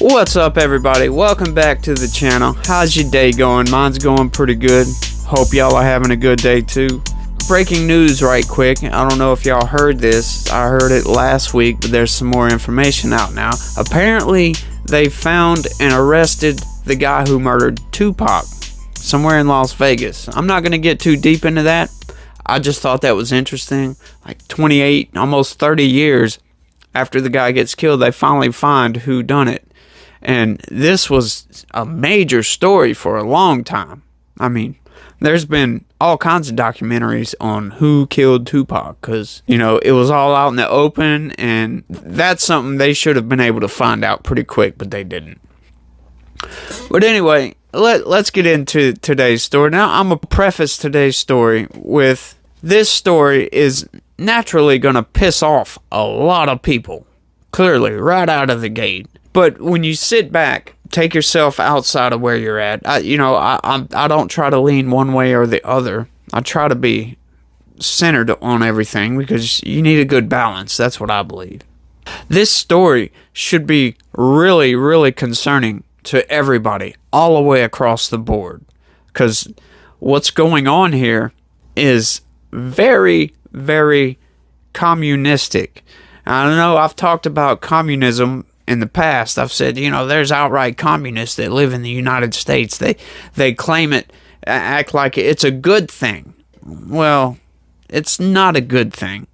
What's up, everybody? Welcome back to the channel. How's your day going? Mine's going pretty good. Hope y'all are having a good day too. Breaking news right quick. I don't know if y'all heard this. I heard it last week, but there's some more information out now. Apparently, they found and arrested the guy who murdered Tupac somewhere in Las Vegas. I'm not going to get too deep into that. I just thought that was interesting. Like 28, almost 30 years after the guy gets killed, they finally find who done it. And this was a major story for a long time. I mean, there's been all kinds of documentaries on who killed Tupac because, you know, it was all out in the open, and that's something they should have been able to find out pretty quick, but they didn't. But anyway, let's get into today's story. Now, I'm going to preface today's story with this story is naturally going to piss off a lot of people, clearly, right out of the gate. But when you sit back, take yourself outside of where you're at. I don't try to lean one way or the other. I try to be centered on everything because you need a good balance. That's what I believe. This story should be really, really concerning to everybody all the way across the board, because what's going on here is very, very communistic. I don't know, I've talked about communism in the past. I've said, you know, there's outright communists that live in the United States. They claim it, act like it's a good thing. Well, it's not a good thing.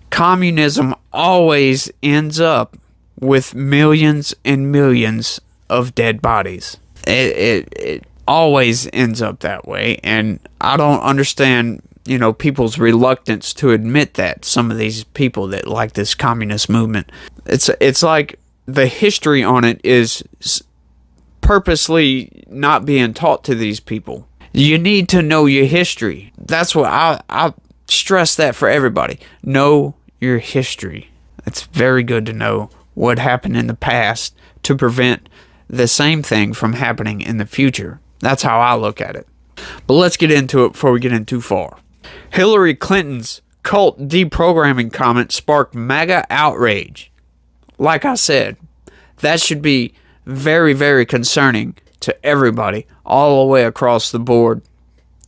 Communism always ends up with millions and millions of dead bodies. It always ends up that way, and I don't understand, you know, people's reluctance to admit that. Some of these people that like this communist movement, it's like the history on it is purposely not being taught to these people. You need to know your history. That's what I stress that for everybody. Know your history. It's very good to know what happened in the past to prevent the same thing from happening in the future. That's how I look at it. But let's get into it before we get in too far. Hillary Clinton's cult deprogramming comment sparked MAGA outrage. Like I said, that should be very, very concerning to everybody all the way across the board,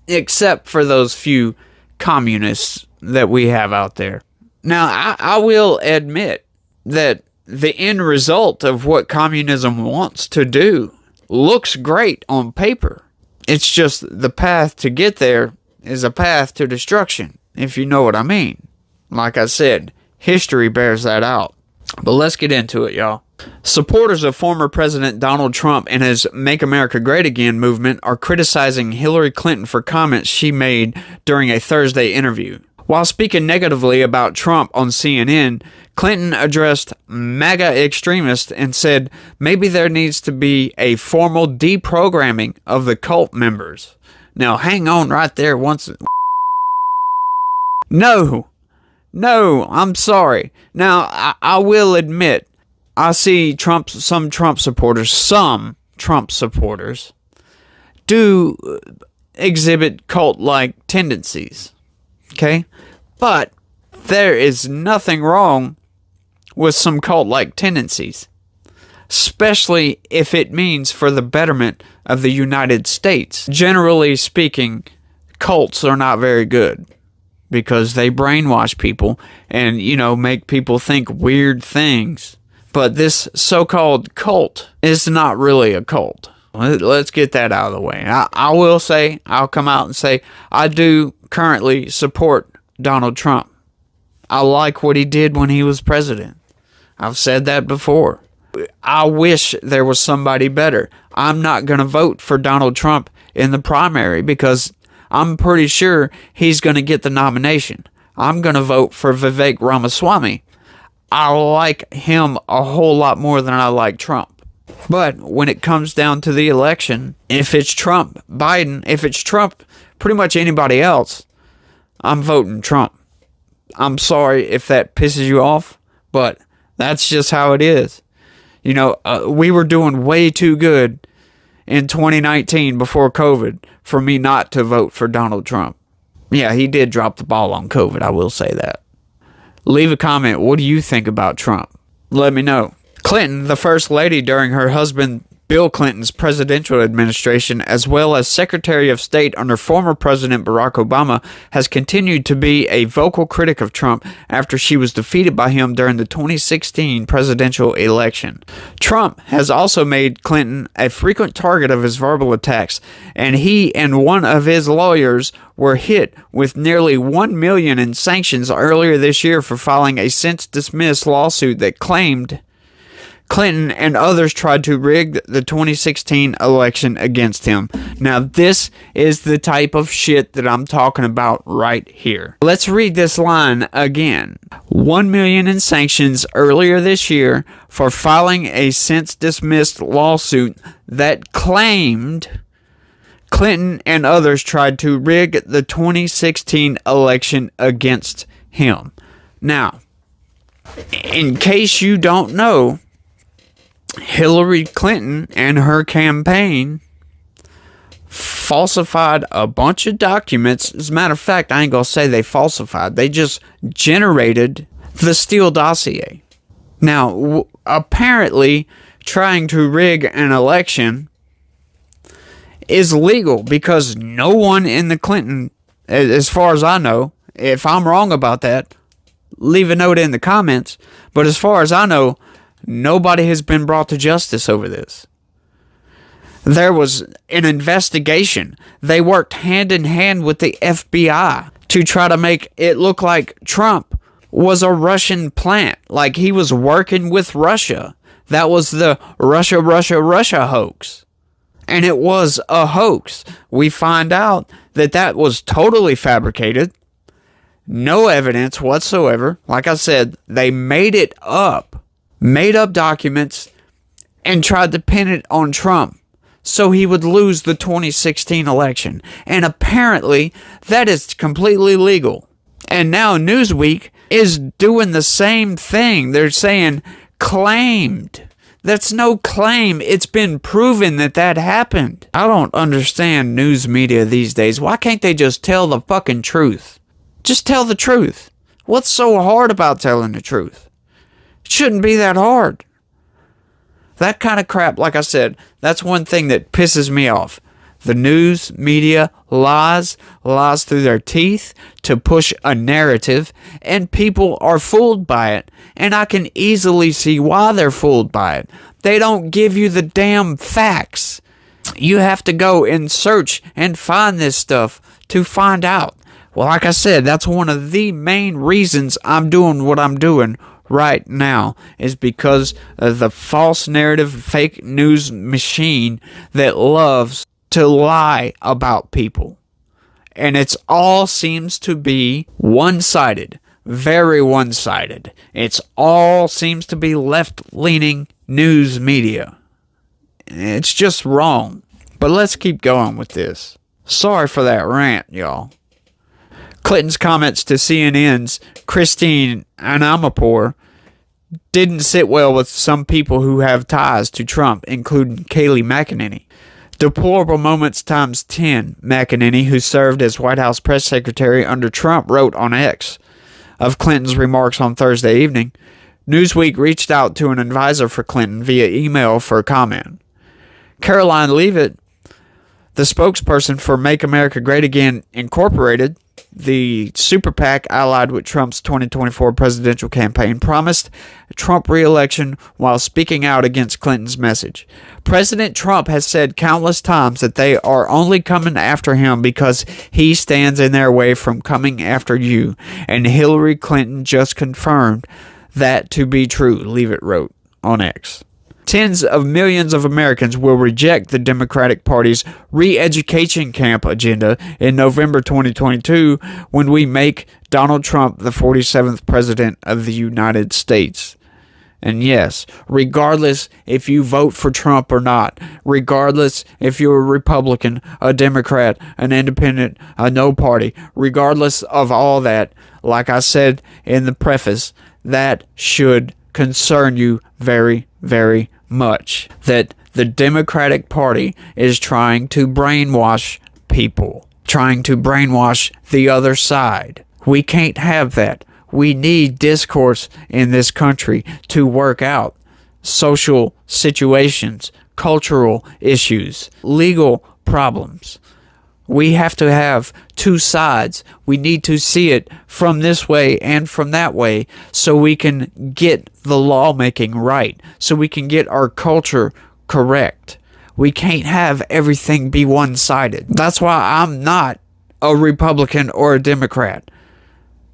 except for those few communists that we have out there. Now, I will admit that the end result of what communism wants to do looks great on paper. It's just the path to get there is a path to destruction, if you know what I mean. Like I said, history bears that out. But let's get into it, y'all. Supporters of former President Donald Trump and his Make America Great Again movement are criticizing Hillary Clinton for comments she made during a Thursday interview. While speaking negatively about Trump on CNN, Clinton addressed MAGA extremists and said maybe there needs to be a formal deprogramming of the cult members. Now, hang on right there once. No, I'm sorry. Now, I will admit, I see some Trump supporters do exhibit cult-like tendencies. Okay? But there is nothing wrong with some cult-like tendencies, especially if it means for the betterment of the United States. Generally speaking, cults are not very good because they brainwash people and, you know, make people think weird things. But this so-called cult is not really a cult. Let's get that out of the way. I will say, I'll come out and say, I do currently support Donald Trump. I like what he did when he was president. I've said that before. I wish there was somebody better. I'm not going to vote for Donald Trump in the primary because I'm pretty sure he's going to get the nomination. I'm going to vote for Vivek Ramaswamy. I like him a whole lot more than I like Trump. But when it comes down to the election, if it's Trump, Biden, if it's Trump, pretty much anybody else, I'm voting Trump. I'm sorry if that pisses you off, but that's just how it is. You know, we were doing way too good in 2019 before COVID for me not to vote for Donald Trump. Yeah, he did drop the ball on COVID, I will say that. Leave a comment. What do you think about Trump? Let me know. Clinton, the First Lady during her husband Bill Clinton's presidential administration, as well as Secretary of State under former President Barack Obama, has continued to be a vocal critic of Trump after she was defeated by him during the 2016 presidential election. Trump has also made Clinton a frequent target of his verbal attacks, and he and one of his lawyers were hit with nearly $1 million in sanctions earlier this year for filing a since-dismissed lawsuit that claimed Clinton and others tried to rig the 2016 election against him. Now, this is the type of shit that I'm talking about right here. Let's read this line again. $1 million in sanctions earlier this year for filing a since-dismissed lawsuit that claimed Clinton and others tried to rig the 2016 election against him. Now, in case you don't know, Hillary Clinton and her campaign falsified a bunch of documents. As a matter of fact, I ain't gonna say they falsified. They just generated the Steele dossier. Now, apparently, trying to rig an election is legal because no one in the Clinton, as far as I know, if I'm wrong about that, leave a note in the comments. But as far as I know, nobody has been brought to justice over this. There was an investigation. They worked hand in hand with the FBI to try to make it look like Trump was a Russian plant, like he was working with Russia. That was the Russia hoax. And it was a hoax. We find out that that was totally fabricated. No evidence whatsoever. Like I said, they made it up. Made up documents and tried to pin it on Trump so he would lose the 2016 election. And apparently, that is completely legal. And now Newsweek is doing the same thing. They're saying claimed. That's no claim. It's been proven that that happened. I don't understand news media these days. Why can't they just tell the fucking truth? Just tell the truth. What's so hard about telling the truth? It shouldn't be that hard. That kind of crap, like I said, that's one thing that pisses me off. The news media lies through their teeth to push a narrative, and people are fooled by it. And I can easily see why they're fooled by it. They don't give you the damn facts. You have to go and search and find this stuff to find out. Well, like I said, that's one of the main reasons I'm doing what I'm doing right now, is because of the false narrative, fake news machine that loves to lie about people. And it's all seems to be one-sided, very one-sided. It's all seems to be left-leaning news media. It's just wrong. But let's keep going with this. Sorry for that rant, y'all. Clinton's comments to CNN's Christine Amanpour didn't sit well with some people who have ties to Trump, including Kayleigh McEnany. Deplorable moments times 10, McEnany, who served as White House press secretary under Trump, wrote on X of Clinton's remarks on Thursday evening. Newsweek reached out to an advisor for Clinton via email for a comment. Caroline Leavitt, the spokesperson for Make America Great Again Incorporated, the super PAC allied with Trump's 2024 presidential campaign, promised Trump re-election while speaking out against Clinton's message. President Trump has said countless times that they are only coming after him because he stands in their way from coming after you, and Hillary Clinton just confirmed that to be true, Leavitt wrote on X. Tens of millions of Americans will reject the Democratic Party's re-education camp agenda in November 2022 when we make Donald Trump the 47th President of the United States. And yes, regardless if you vote for Trump or not, regardless if you're a Republican, a Democrat, an independent, a no party, regardless of all that, like I said in the preface, that should concern you very, very much. That the Democratic Party is trying to brainwash people, trying to brainwash the other side. We can't have that. We need discourse in this country to work out social situations, cultural issues, legal problems. We have to have two sides. We need to see it from this way and from that way so we can get the lawmaking right, so we can get our culture correct. We can't have everything be one-sided. That's why I'm not a Republican or a Democrat,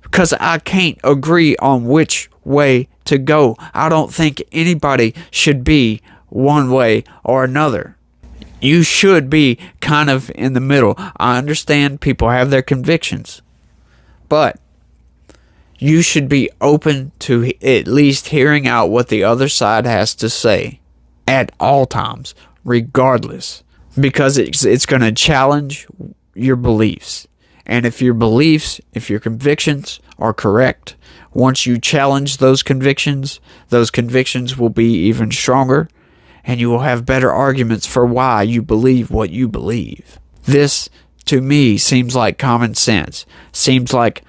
because I can't agree on which way to go. I don't think anybody should be one way or another. You should be kind of in the middle. I understand people have their convictions, but you should be open to at least hearing out what the other side has to say at all times, regardless, because it's going to challenge your beliefs. And if your beliefs, if your convictions are correct, once you challenge those convictions will be even stronger, and you will have better arguments for why you believe what you believe. This, to me, seems like common sense. Seems like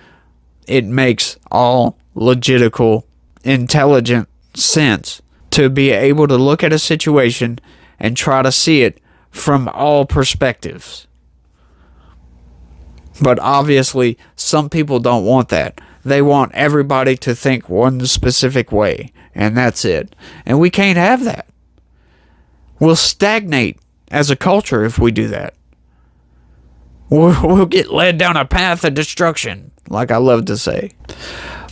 it makes all logical, intelligent sense to be able to look at a situation and try to see it from all perspectives. But obviously, some people don't want that. They want everybody to think one specific way, and that's it. And we can't have that. We'll stagnate as a culture if we do that. We'll get led down a path of destruction, like I love to say.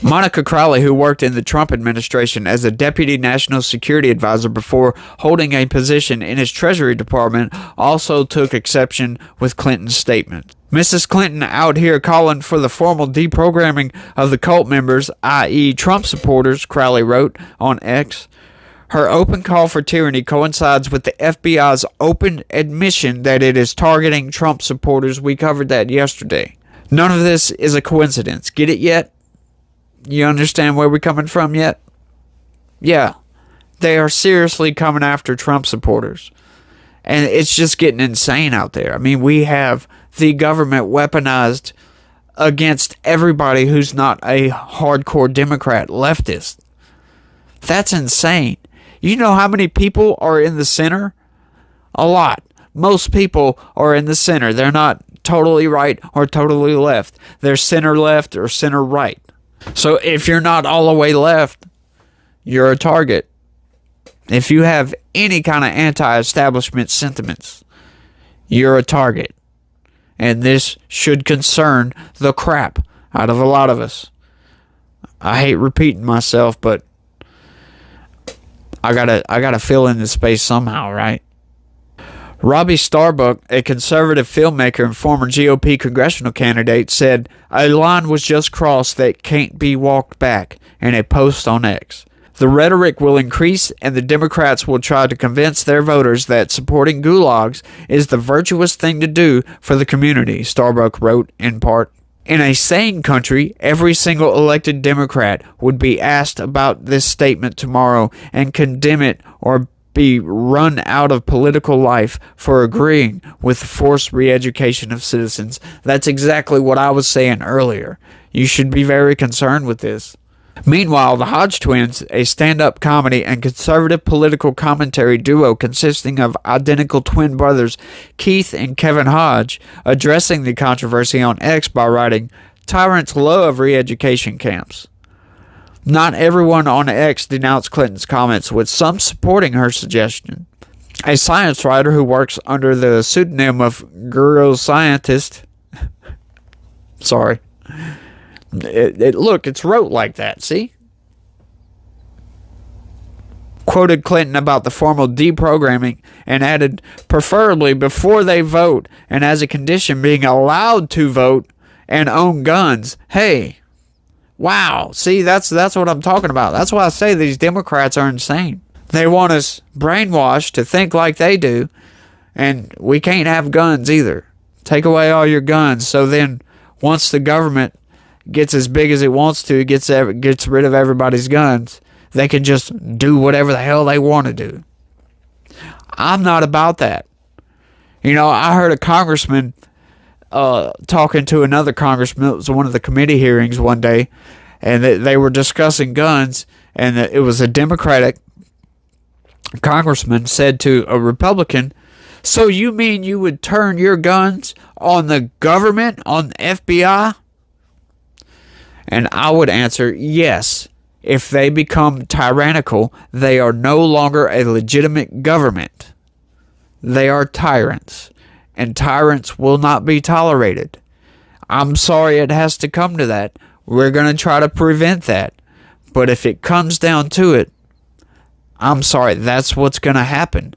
Monica Crowley, who worked in the Trump administration as a deputy national security advisor before holding a position in his Treasury Department, also took exception with Clinton's statement. Mrs. Clinton out here calling for the formal deprogramming of the cult members, i.e. Trump supporters, Crowley wrote on X. Her open call for tyranny coincides with the FBI's open admission that it is targeting Trump supporters. We covered that yesterday. None of this is a coincidence. Get it yet? You understand where we're coming from yet? Yeah. They are seriously coming after Trump supporters. And it's just getting insane out there. I mean, we have the government weaponized against everybody who's not a hardcore Democrat leftist. That's insane. You know how many people are in the center? A lot. Most people are in the center. They're not totally right or totally left. They're center left or center right. So if you're not all the way left, you're a target. If you have any kind of anti-establishment sentiments, you're a target. And this should concern the crap out of a lot of us. I hate repeating myself, but I gotta fill in the space somehow, right? Robbie Starbuck, a conservative filmmaker and former GOP congressional candidate, said a line was just crossed that can't be walked back in a post on X. The rhetoric will increase, and the Democrats will try to convince their voters that supporting gulags is the virtuous thing to do for the community, Starbuck wrote in part. In a sane country, every single elected Democrat would be asked about this statement tomorrow and condemn it or be run out of political life for agreeing with forced re-education of citizens. That's exactly what I was saying earlier. You should be very concerned with this. Meanwhile, the Hodge twins, a stand-up comedy and conservative political commentary duo consisting of identical twin brothers Keith and Kevin Hodge, addressing the controversy on X by writing, "Tyrants love re-education camps." Not everyone on X denounced Clinton's comments, with some supporting her suggestion. A science writer who works under the pseudonym of Guru Scientist sorry. Look, it's wrote like that, see? Quoted Clinton about the formal deprogramming and added, preferably before they vote and as a condition being allowed to vote and own guns. Hey, wow, see, that's what I'm talking about. That's why I say these Democrats are insane. They want us brainwashed to think like they do, and we can't have guns either. Take away all your guns, so then once the government gets as big as it wants to, gets rid of everybody's guns, they can just do whatever the hell they want to do. I'm not about that. You know, I heard a congressman talking to another congressman. It was one of the committee hearings one day, and they were discussing guns, and it was a Democratic congressman said to a Republican, "So you mean you would turn your guns on the government, on the FBI?" And I would answer, yes. If they become tyrannical, they are no longer a legitimate government. They are tyrants, and tyrants will not be tolerated. I'm sorry it has to come to that. We're going to try to prevent that. But if it comes down to it, I'm sorry, that's what's going to happen.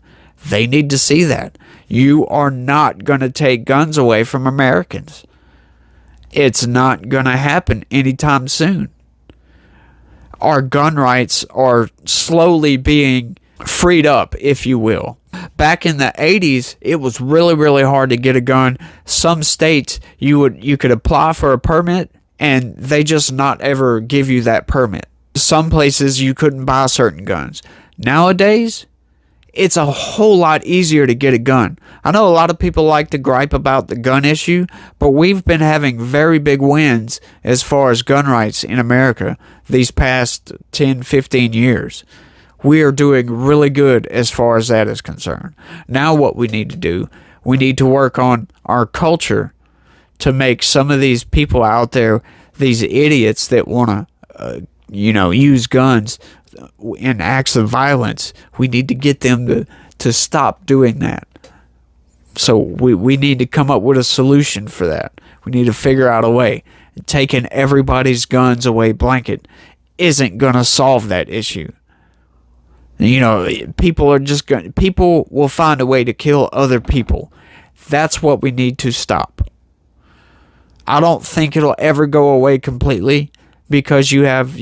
They need to see that. You are not going to take guns away from Americans. It's not going to happen anytime soon. Our gun rights are slowly being freed up, if you will. Back in the 80s, it was really, really hard to get a gun. Some states, you could apply for a permit, and they just not ever give you that permit. Some places, you couldn't buy certain guns. Nowadays, it's a whole lot easier to get a gun. I know a lot of people like to gripe about the gun issue, but we've been having very big wins as far as gun rights in America these past 10, 15 years. We are doing really good as far as that is concerned. Now what we need to do, we need to work on our culture to make some of these people out there, these idiots that want to, use guns in acts of violence, we need to get them to stop doing that. So we need to come up with a solution for that. We need to figure out a way. Taking everybody's guns away blanket isn't going to solve that issue. People will find a way to kill other people. That's what we need to stop. I don't think it'll ever go away completely, because you have,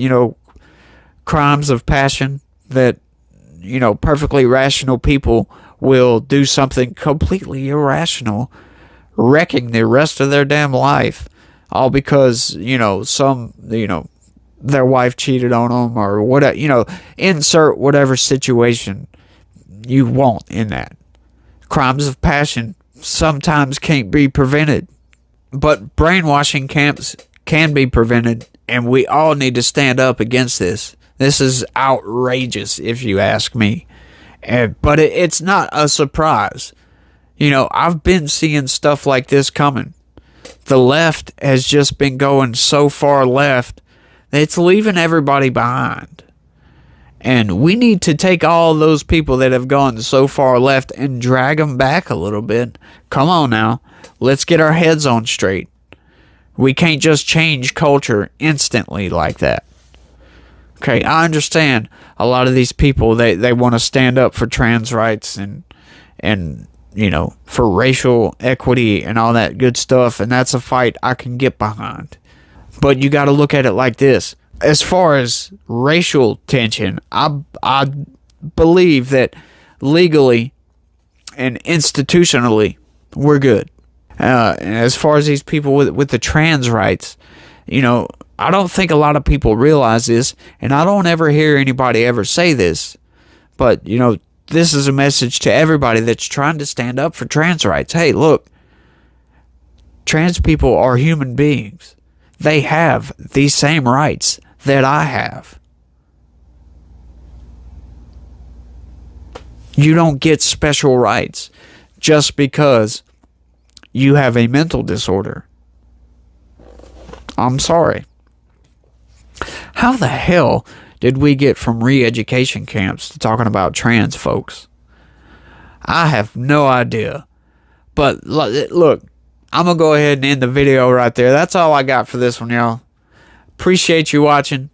crimes of passion that, perfectly rational people will do something completely irrational, wrecking the rest of their damn life, all because, their wife cheated on them or whatever, insert whatever situation you want in that. Crimes of passion sometimes can't be prevented, but brainwashing camps can be prevented, and we all need to stand up against this. This is outrageous, if you ask me. But it's not a surprise. I've been seeing stuff like this coming. The left has just been going so far left that it's leaving everybody behind. And we need to take all those people that have gone so far left and drag them back a little bit. Come on now. Let's get our heads on straight. We can't just change culture instantly like that. Okay, I understand a lot of these people, they want to stand up for trans rights and for racial equity and all that good stuff, and that's a fight I can get behind. But you got to look at it like this. As far as racial tension, I believe that legally and institutionally, we're good. As far as these people with the trans rights, I don't think a lot of people realize this, and I don't ever hear anybody ever say this, but, this is a message to everybody that's trying to stand up for trans rights. Hey, look, trans people are human beings. They have the same rights that I have. You don't get special rights just because you have a mental disorder. I'm sorry. How the hell did we get from re-education camps to talking about trans folks? I have no idea. But look, I'm going to go ahead and end the video right there. That's all I got for this one, y'all. Appreciate you watching.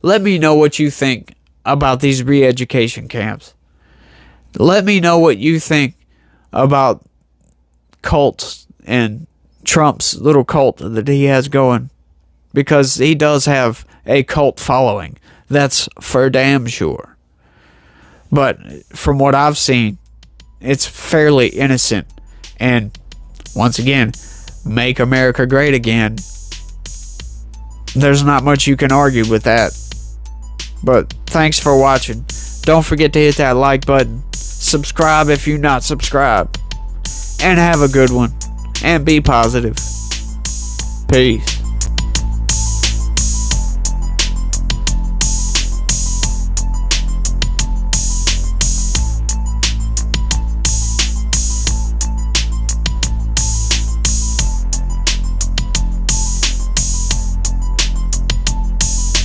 Let me know what you think about these re-education camps. Let me know what you think about cults and Trump's little cult that he has going. Because he does have a cult following. That's for damn sure. But from what I've seen, it's fairly innocent. And once again, make America great again. There's not much you can argue with that. But thanks for watching. Don't forget to hit that like button. Subscribe if you're not subscribed. And have a good one. And be positive. Peace.